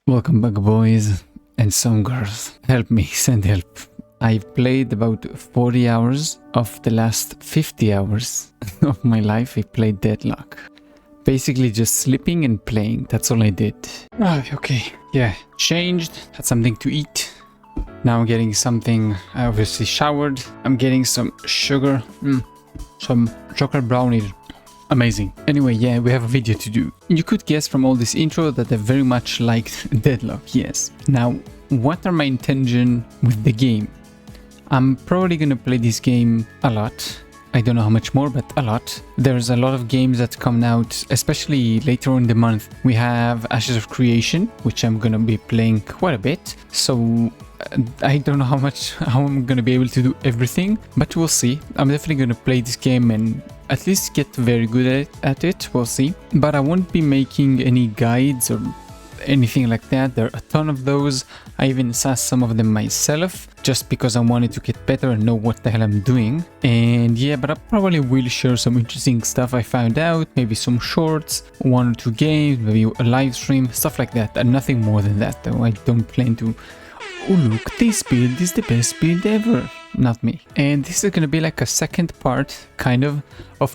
Welcome back, boys and some girls. Help me, send help. I've played about 40 hours of the last 50 hours of my life. I played Deadlock. Basically just sleeping and playing. That's all I did. Okay. Yeah. Changed. Had something to eat. Now I'm getting something. I obviously showered. I'm getting some sugar. Some chocolate brownie. Amazing. Anyway, yeah, we have a video to do. You could guess from all this intro that I very much liked Deadlock, yes. Now, what are my intentions with the game? I'm probably gonna play this game a lot. I don't know how much more, but a lot. There's a lot of games that come out, especially later on in the month. We have Ashes of Creation, which I'm gonna be playing quite a bit. So I don't know how I'm gonna be able to do everything, but we'll see. I'm definitely gonna play this game and at least get very good at it. We'll see. But I won't be making any guides or anything like that. There are a ton of those. I even saw some of them myself just because I wanted to get better and know what the hell I'm doing. And yeah, but I probably will share some interesting stuff I found out, maybe some shorts, 1 or 2 games, maybe a live stream, stuff like that. And nothing more than that though. I don't plan to, oh look, this build is the best build ever. Not me. And this is gonna be like a second part, kind of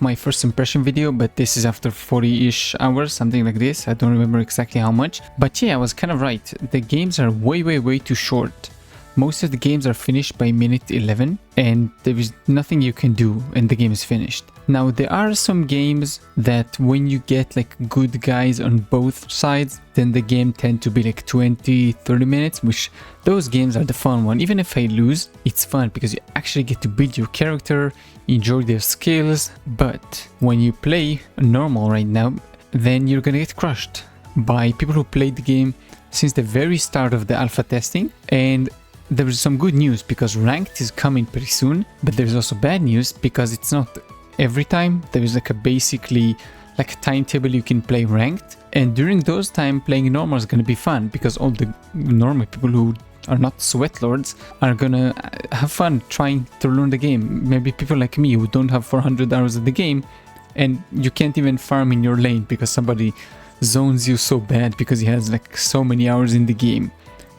my first impression video, but this is after 40-ish hours, something like this. I don't remember exactly how much, but yeah, I was kind of right. The games are way too short. Most of the games are finished by minute 11 and there is nothing you can do and the game is finished. Now there are some games that when you get like good guys on both sides, then the game tend to be like 20-30 minutes, which those games are the fun one. Even if I lose, it's fun because you actually get to build your character, enjoy their skills. But when you play normal right now, then you're gonna get crushed by people who played the game since the very start of the alpha testing. And there is some good news because ranked is coming pretty soon, but there's also bad news because it's not every time. There is like a basically like a timetable you can play ranked, and during those time playing normal is going to be fun because all the normal people who are not sweat lords are gonna have fun trying to learn the game. Maybe people like me who don't have 400 hours of the game and you can't even farm in your lane because somebody zones you so bad because he has like so many hours in the game.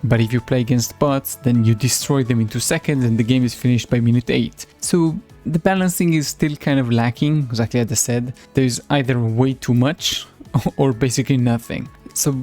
But if you play against bots, then you destroy them in 2 seconds and the game is finished by minute 8. So the balancing is still kind of lacking, exactly as I said. There's either way too much or basically nothing. So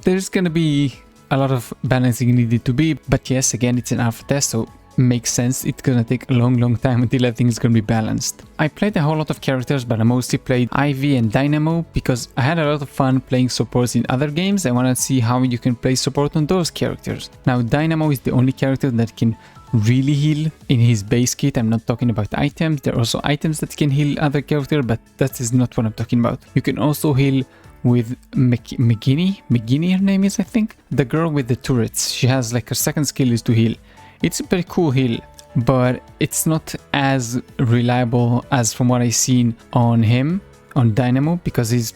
there's gonna be a lot of balancing needed to be. But yes, again, it's an alpha test, so makes sense. It's gonna take a long time until everything is gonna be balanced. I played a whole lot of characters, but I mostly played Ivy and Dynamo because I had a lot of fun playing supports in other games. I want to see how you can play support on those characters. Now Dynamo is the only character that can really heal in his base kit. I'm not talking about items. There are also items that can heal other characters, but that is not what I'm talking about. You can also heal with McGinney, her name is, I think. The girl with the turrets. She has like her second skill is to heal. It's a pretty cool heal, but it's not as reliable as from what I've seen on him, on Dynamo, because his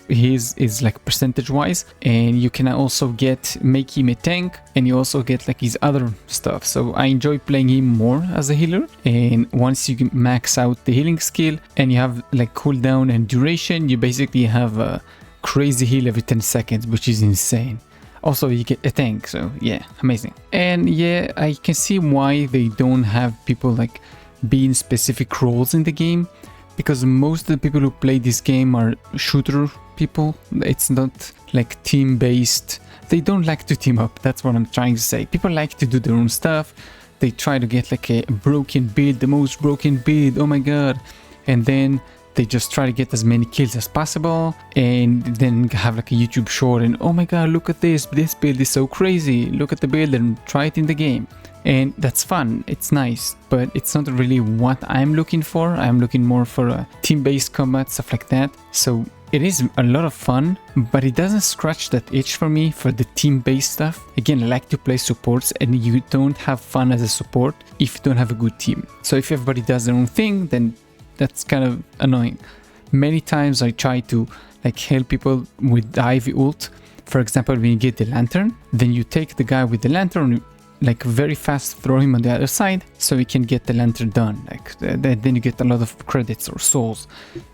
is like percentage wise, and you can also make him a tank, and you also get like his other stuff. So I enjoy playing him more as a healer, and once you max out the healing skill and you have like cooldown and duration, you basically have a crazy heal every 10 seconds, which is insane. Also, you get a tank, so yeah, amazing. And yeah, I can see why they don't have people like be in specific roles in the game, because most of the people who play this game are shooter people. It's not like team-based. They don't like to team up, that's what I'm trying to say. People like to do their own stuff. They try to get like a broken build, the most broken build, oh my god. And then they just try to get as many kills as possible and then have like a YouTube short and oh my god, look at this build is so crazy, look at the build and try it in the game. And that's fun, it's nice, but it's not really what I'm looking for. I'm looking more for a team-based combat, stuff like that. So it is a lot of fun, but it doesn't scratch that itch for me for the team-based stuff. Again, I like to play supports and you don't have fun as a support if you don't have a good team. So if everybody does their own thing, then that's kind of annoying. Many times I try to like help people with the Ivy ult. For example, when you get the lantern, then you take the guy with the lantern like very fast throw him on the other side so you can get the lantern done. Like then you get a lot of credits or souls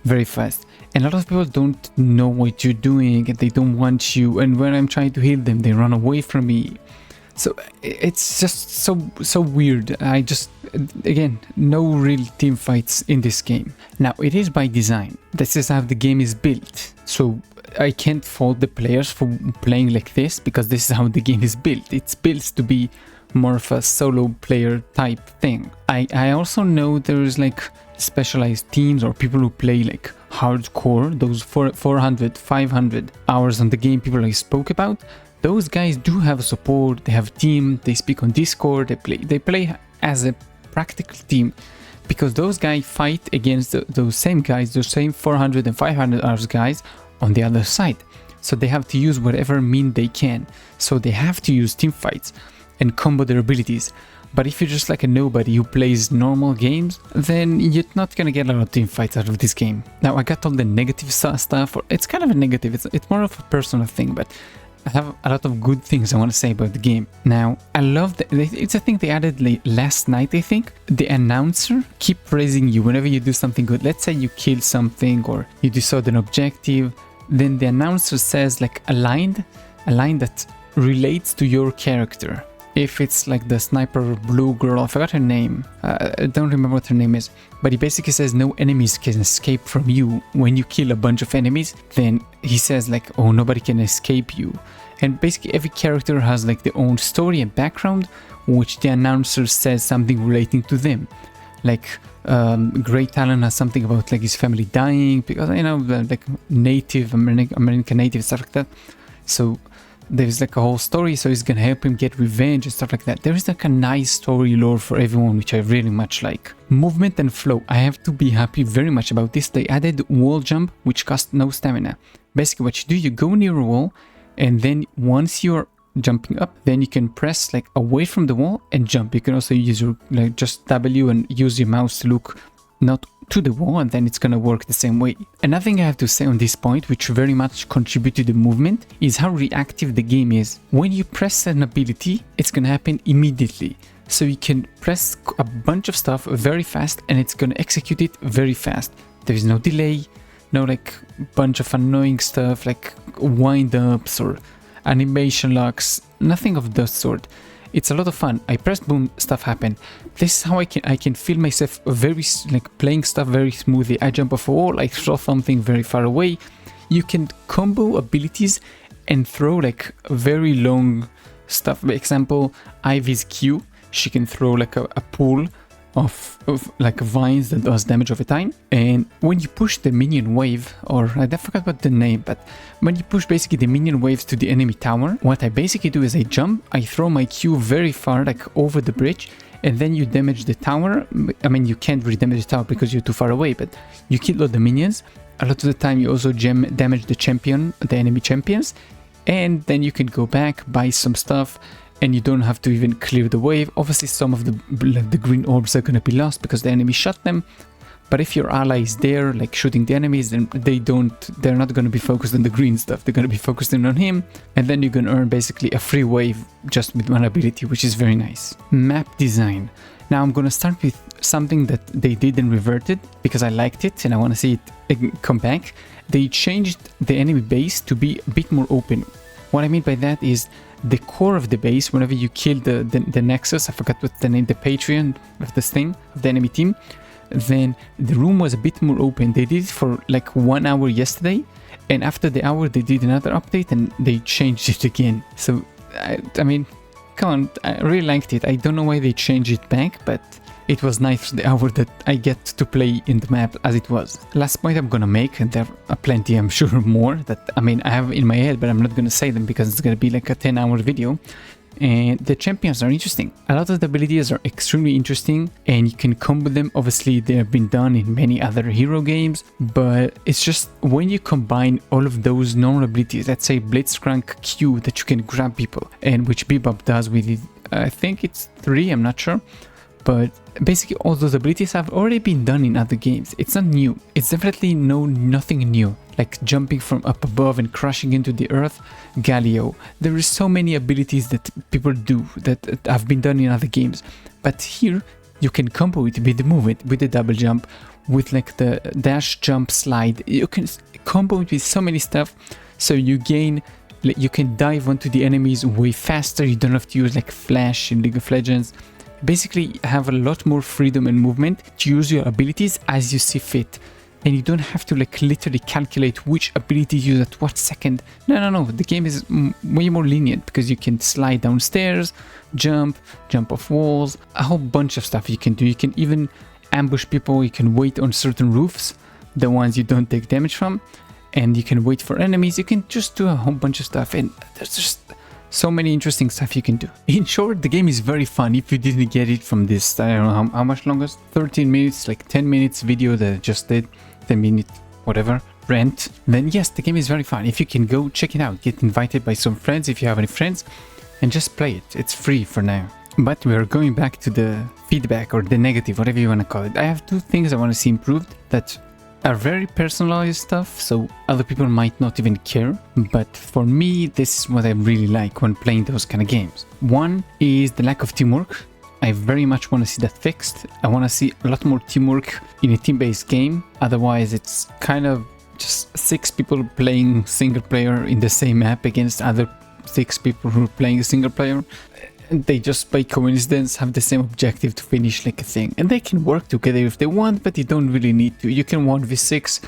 very fast. And a lot of people don't know what you're doing and they don't want you, and when I'm trying to heal them they run away from me. So it's just so weird. I just, again, no real team fights in this game. Now it is by design. This is how the game is built. So I can't fault the players for playing like this, because this is how the game is built. It's built to be more of a solo player type thing. I also know there's like specialized teams or people who play like hardcore, those 400, 500 hours on the game people I spoke about. Those guys do have support, they have a team, they speak on Discord, they play as a practical team, because those guys fight against those same guys, those same 400 and 500 hours guys on the other side. So they have to use whatever mean they can. So they have to use team fights and combo their abilities. But if you're just like a nobody who plays normal games, then you're not gonna get a lot of team fights out of this game. Now I got all the negative stuff, or it's kind of a negative, it's more of a personal thing, but I have a lot of good things I want to say about the game. Now, I love it's a thing they added last night, I think. The announcer keep praising you whenever you do something good. Let's say you kill something or you decide an objective, then the announcer says like a line that relates to your character. If it's like the sniper blue girl, I forgot her name, I don't remember what her name is, but he basically says no enemies can escape from you. When you kill a bunch of enemies, then he says like, oh, nobody can escape you. And basically every character has like their own story and background, which the announcer says something relating to them. Like Grey Talon has something about like his family dying, because, you know, like native American native, stuff like that. So there's like a whole story, so he's gonna help him get revenge and stuff like that. There is like a nice story lore for everyone, which I really much like. Movement and flow, I have to be happy very much about this. They added wall jump, which costs no stamina. Basically what you do, you go near a wall, and then once you're jumping up, then you can press like away from the wall and jump. You can also use your like just W and use your mouse to look not to the wall, and then it's gonna work the same way. Another thing I have to say on this point, which very much contributed to the movement, is how reactive the game is. When you press an ability, it's gonna happen immediately. So you can press a bunch of stuff very fast and it's gonna execute it very fast. There is no delay, no like bunch of annoying stuff like wind-ups or animation locks, nothing of that sort. It's a lot of fun. I press boom, stuff happen. This is how I can feel myself very like playing stuff very smoothly. I jump off a wall, I throw something very far away. You can combo abilities and throw like very long stuff. For example, Ivy's Q, she can throw like a pool of like vines that does damage over time. And when you push the minion wave, or I forgot what the name, but when you push basically the minion waves to the enemy tower, what I basically do is I jump, I throw my Q very far, like over the bridge, and then you damage the tower. I mean, you can't really damage the tower because you're too far away, but you kill all the minions. A lot of the time you also damage the enemy champions, and then you can go back, buy some stuff, and you don't have to even clear the wave. Obviously some of the green orbs are gonna be lost because the enemy shot them, but if your ally is there like shooting the enemies, then they're not gonna be focused on the green stuff, they're gonna be focusing on him, and then you can earn basically a free wave just with one ability, which is very nice. Map design. Now I'm gonna start with something that they did and reverted because I liked it and I want to see it come back. They changed the enemy base to be a bit more open. What I mean by that is the core of the base, whenever you kill the Nexus, I forgot what the name, the Patreon of this thing, of the enemy team, then the room was a bit more open. They did it for like 1 hour yesterday, and after the hour they did another update and they changed it again. So, I mean, come on, I really liked it. I don't know why they changed it back, but it was nice the hour that I get to play in the map as it was. Last point I'm gonna make, and there are plenty, I'm sure, more that, I mean, I have in my head, but I'm not gonna say them because it's gonna be like a 10-hour video. And the champions are interesting. A lot of the abilities are extremely interesting and you can combo them. Obviously, they have been done in many other hero games, but it's just when you combine all of those normal abilities, let's say Blitzcrank Q that you can grab people, and which Bebop does with it, I think it's 3, I'm not sure. but basically all those abilities have already been done in other games. It's not new. It's definitely nothing new. Like jumping from up above and crashing into the earth, Galileo. There is so many abilities that people do that have been done in other games. But here, you can combo it with the movement, with the double jump, with like the dash, jump, slide. You can combo it with so many stuff. So you gain, you can dive onto the enemies way faster. You don't have to use like Flash in League of Legends. Basically, have a lot more freedom and movement to use your abilities as you see fit. And you don't have to like literally calculate which ability to use at what second. No. The game is way more lenient because you can slide downstairs, jump off walls, a whole bunch of stuff you can do. You can even ambush people. You can wait on certain roofs, the ones you don't take damage from, and you can wait for enemies. You can just do a whole bunch of stuff, and there's just so many interesting stuff you can do. In short, the game is very fun. If you didn't get it from this, I don't know how much longer, 13 minutes, like 10 minutes video that I just did, 10 minute whatever rant, then yes, the game is very fun. If you can go check it out, get invited by some friends if you have any friends, and just play it. It's free for now. But we are going back to the feedback or the negative, whatever you want to call it. I have two things I want to see improved that are very personalized stuff, so other people might not even care. But for me, this is what I really like when playing those kind of games. One is the lack of teamwork. I very much want to see that fixed. I want to see a lot more teamwork in a team-based game. Otherwise, it's kind of just 6 people playing single player in the same map against other 6 people who are playing single player. They just by coincidence have the same objective to finish like a thing. And they can work together if they want, but you don't really need to. You can 1v6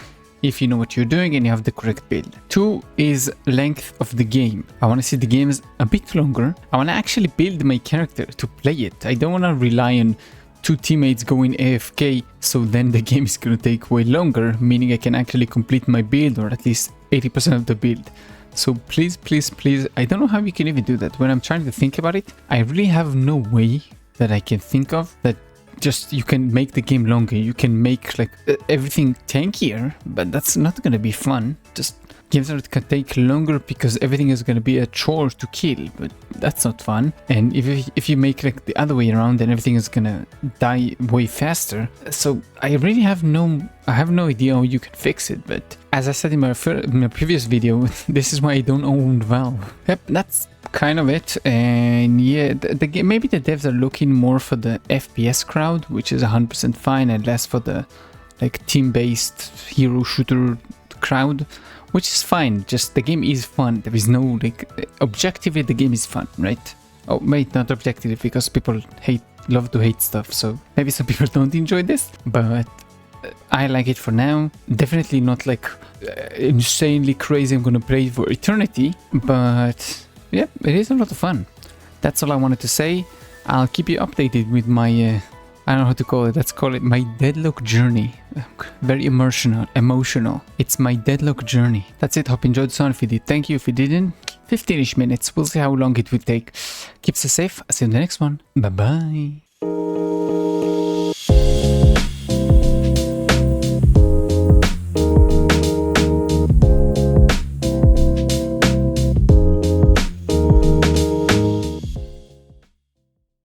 if you know what you're doing and you have the correct build. 2 is length of the game. I want to see the games a bit longer. I want to actually build my character to play it. I don't want to rely on 2 teammates going AFK, so then the game is going to take way longer, meaning I can actually complete my build, or at least 80% of the build. So please, I don't know how you can even do that. When I'm trying to think about it, I really have no way that I can think of that just you can make the game longer. You can make like everything tankier, but that's not going to be fun. Just games that can take longer because everything is going to be a chore to kill, but that's not fun. And if you make like the other way around, then everything is going to die way faster. So I really have no idea how you can fix it. But as I said in my previous video, this is why I don't own Valve. Yep, that's kind of it. And yeah, the game, maybe the devs are looking more for the FPS crowd, which is 100% fine, and less for the like team-based hero shooter crowd, which is fine. Just the game is fun. There is no like objectively the game is fun, right? Oh wait, not objectively, because people love to hate stuff, so maybe some people don't enjoy this, but I like it for now. Definitely not like insanely crazy I'm gonna play for eternity, but yeah, it is a lot of fun. That's all I wanted to say. I'll keep you updated with my I don't know how to call it. Let's call it my Deadlock journey. Very emotional. It's my Deadlock journey. That's it. Hope you enjoyed this one. If you did, thank you. If you didn't, 15-ish minutes. We'll see how long it will take. Keep safe. I'll see you in the next one. Bye-bye.